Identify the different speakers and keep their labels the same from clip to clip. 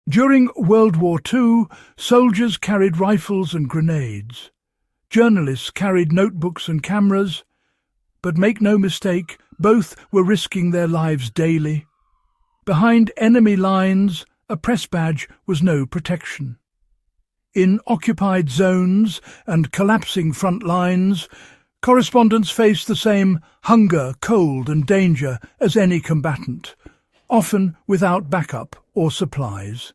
Speaker 1: During World War II, soldiers carried rifles and grenades. Journalists carried notebooks and cameras, but make no mistake, both were risking their lives daily. Behind enemy lines, a press badge was no protection. In occupied zones and collapsing front lines, correspondents faced the same hunger, cold and danger as any combatant, often without backup or supplies.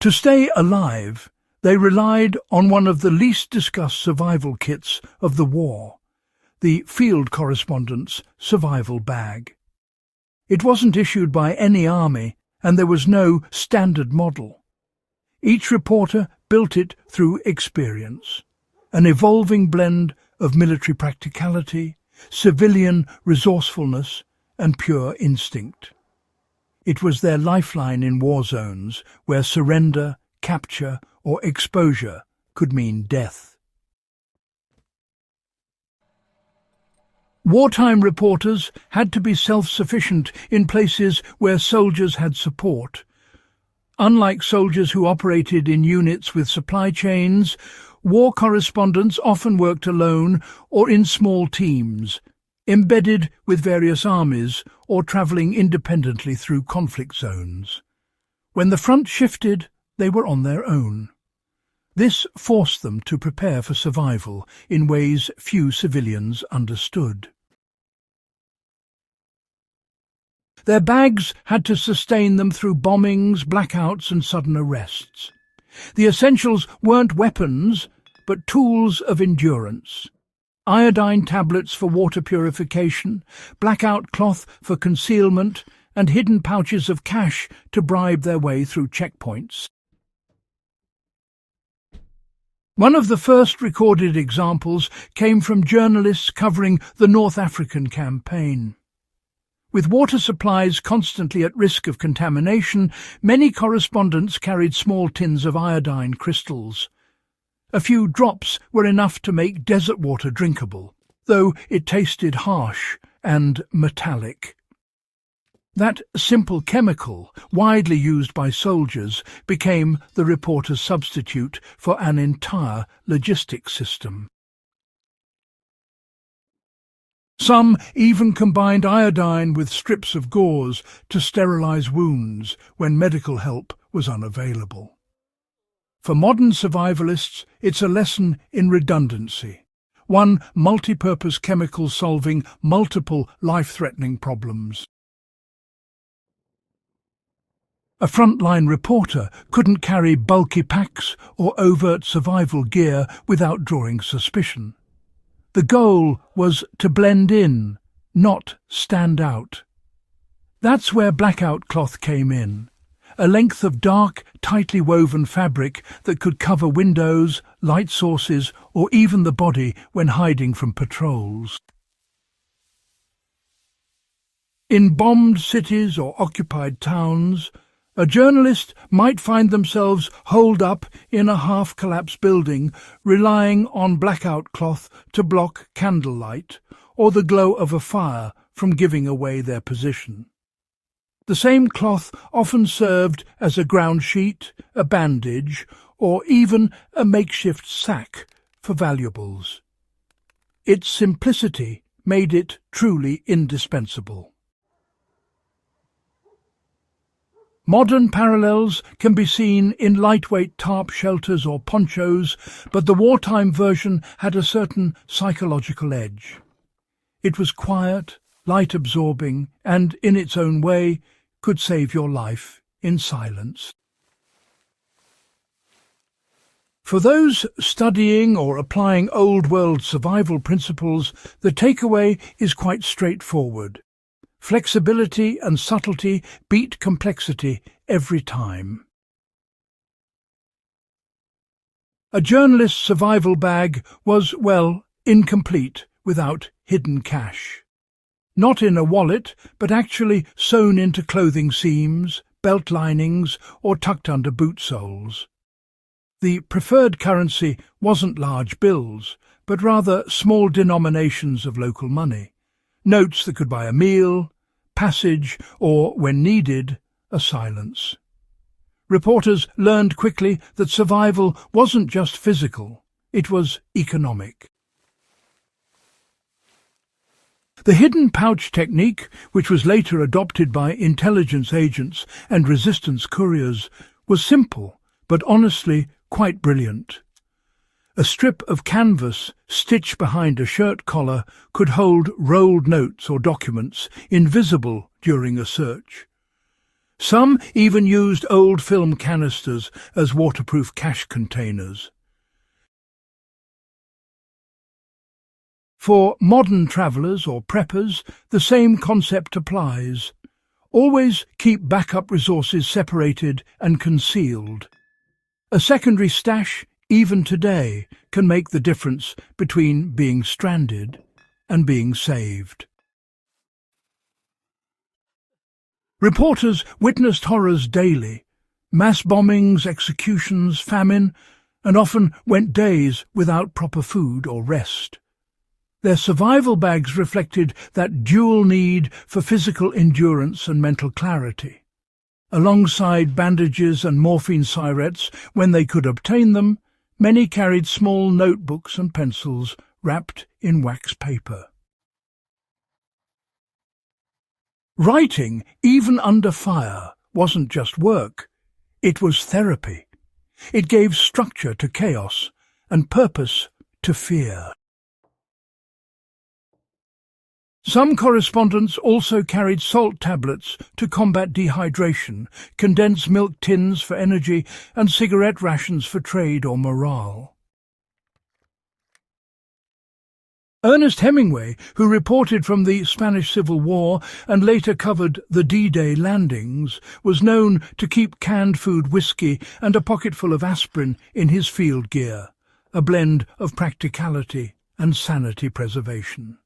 Speaker 1: To stay alive, they relied on one of the least discussed survival kits of the war, the field correspondent's survival bag. It wasn't issued by any army, and there was no standard model. Each reporter built it through experience, an evolving blend of military practicality, civilian resourcefulness, and pure instinct. It was their lifeline in war zones where surrender, capture, or exposure could mean death. Wartime reporters had to be self-sufficient in places where soldiers had support. Unlike soldiers who operated in units with supply chains, war correspondents often worked alone or in small teams, embedded with various armies or travelling independently through conflict zones. When the front shifted, they were on their own. This forced them to prepare for survival in ways few civilians understood. Their bags had to sustain them through bombings, blackouts and sudden arrests. The essentials weren't weapons, but tools of endurance. Iodine tablets for water purification, blackout cloth for concealment, and hidden pouches of cash to bribe their way through checkpoints. One of the first recorded examples came from journalists covering the North African campaign. With water supplies constantly at risk of contamination, many correspondents carried small tins of iodine crystals. A few drops were enough to make desert water drinkable, though it tasted harsh and metallic. That simple chemical, widely used by soldiers, became the reporter's substitute for an entire logistics system. Some even combined iodine with strips of gauze to sterilize wounds when medical help was unavailable. For modern survivalists, it's a lesson in redundancy, one multi-purpose chemical solving multiple life-threatening problems. A frontline reporter couldn't carry bulky packs or overt survival gear without drawing suspicion. The goal was to blend in, not stand out. That's where blackout cloth came in, a length of dark, tightly woven fabric that could cover windows, light sources, or even the body when hiding from patrols. In bombed cities or occupied towns, a journalist might find themselves holed up in a half-collapsed building, relying on blackout cloth to block candlelight or the glow of a fire from giving away their position. The same cloth often served as a ground sheet, a bandage, or even a makeshift sack for valuables. Its simplicity made it truly indispensable. Modern parallels can be seen in lightweight tarp shelters or ponchos, but the wartime version had a certain psychological edge. It was quiet, light-absorbing, and, in its own way, could save your life in silence. For those studying or applying old-world survival principles, the takeaway is quite straightforward. Flexibility and subtlety beat complexity every time. A journalist's survival bag was, well, incomplete without hidden cash. Not in a wallet, but actually sewn into clothing seams, belt linings, or tucked under boot soles. The preferred currency wasn't large bills, but rather small denominations of local money. Notes that could buy a meal, passage or, when needed, a silence. Reporters learned quickly that survival wasn't just physical, it was economic. The hidden pouch technique, which was later adopted by intelligence agents and resistance couriers, was simple, but honestly quite brilliant. A strip of canvas stitched behind a shirt collar could hold rolled notes or documents, invisible during a search. Some even used old film canisters as waterproof cash containers. For modern travellers or preppers, the same concept applies. Always keep backup resources separated and concealed. A secondary stash, even today, can make the difference between being stranded and being saved. Reporters witnessed horrors daily: mass bombings, executions, famine, and often went days without proper food or rest. Their survival bags reflected that dual need for physical endurance and mental clarity. Alongside bandages and morphine syrets, when they could obtain them, many carried small notebooks and pencils wrapped in wax paper. Writing, even under fire, wasn't just work. It was therapy. It gave structure to chaos and purpose to fear. Some correspondents also carried salt tablets to combat dehydration, condensed milk tins for energy, and cigarette rations for trade or morale. Ernest Hemingway, who reported from the Spanish Civil War and later covered the D-Day landings, was known to keep canned food, whiskey, and a pocketful of aspirin in his field gear, a blend of practicality and sanity preservation.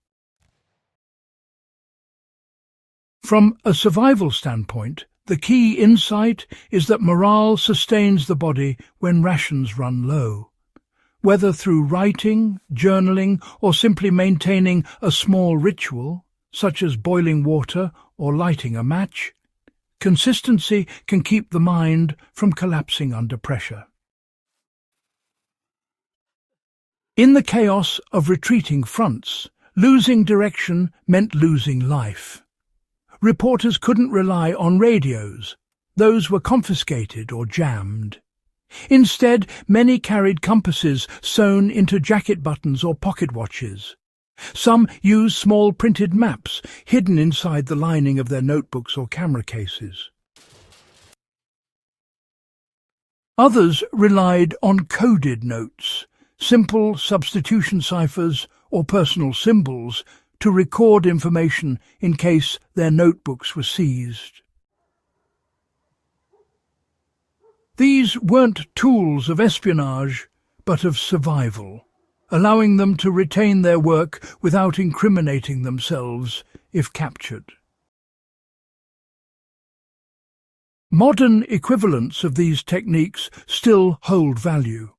Speaker 1: From a survival standpoint, the key insight is that morale sustains the body when rations run low. Whether through writing, journaling, or simply maintaining a small ritual, such as boiling water or lighting a match, consistency can keep the mind from collapsing under pressure. In the chaos of retreating fronts, losing direction meant losing life. Reporters couldn't rely on radios. Those were confiscated or jammed. Instead, many carried compasses sewn into jacket buttons or pocket watches. Some used small printed maps hidden inside the lining of their notebooks or camera cases. Others relied on coded notes, simple substitution ciphers or personal symbols to record information in case their notebooks were seized. These weren't tools of espionage, but of survival, allowing them to retain their work without incriminating themselves if captured. Modern equivalents of these techniques still hold value.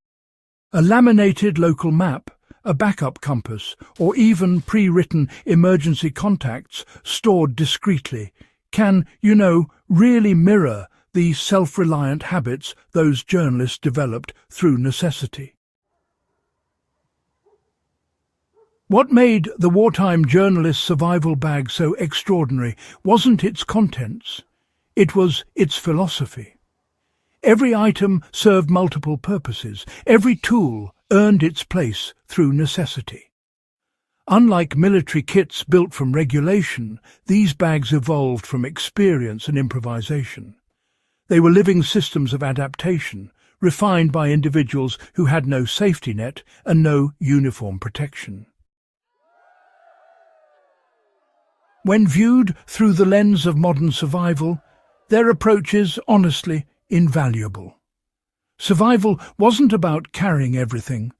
Speaker 1: A laminated local map, a backup compass, or even pre-written emergency contacts stored discreetly can, really mirror the self-reliant habits those journalists developed through necessity. What made the wartime journalist's survival bag so extraordinary wasn't its contents, it was its philosophy. Every item served multiple purposes, every tool earned its place through necessity. Unlike military kits built from regulation, these bags evolved from experience and improvisation. They were living systems of adaptation, refined by individuals who had no safety net and no uniform protection. When viewed through the lens of modern survival, their approach is honestly invaluable. Survival wasn't about carrying everything.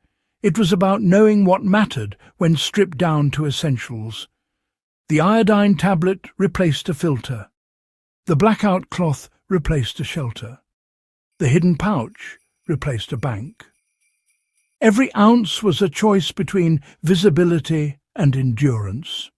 Speaker 1: It was about knowing what mattered when stripped down to essentials. The iodine tablet replaced a filter. The blackout cloth replaced a shelter. The hidden pouch replaced a bank. Every ounce was a choice between visibility and endurance.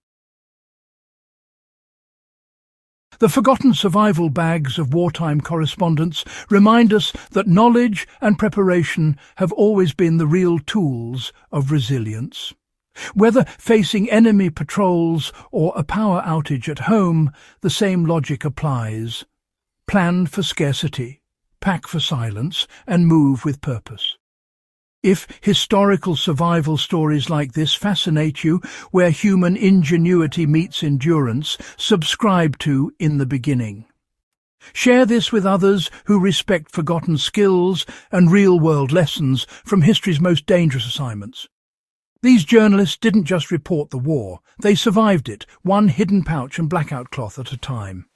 Speaker 1: The forgotten survival bags of wartime correspondents remind us that knowledge and preparation have always been the real tools of resilience. Whether facing enemy patrols or a power outage at home, the same logic applies. Plan for scarcity, pack for silence, and move with purpose. If historical survival stories like this fascinate you, where human ingenuity meets endurance, subscribe to In the Beginning. Share this with others who respect forgotten skills and real-world lessons from history's most dangerous assignments. These journalists didn't just report the war, they survived it, one hidden pouch and blackout cloth at a time.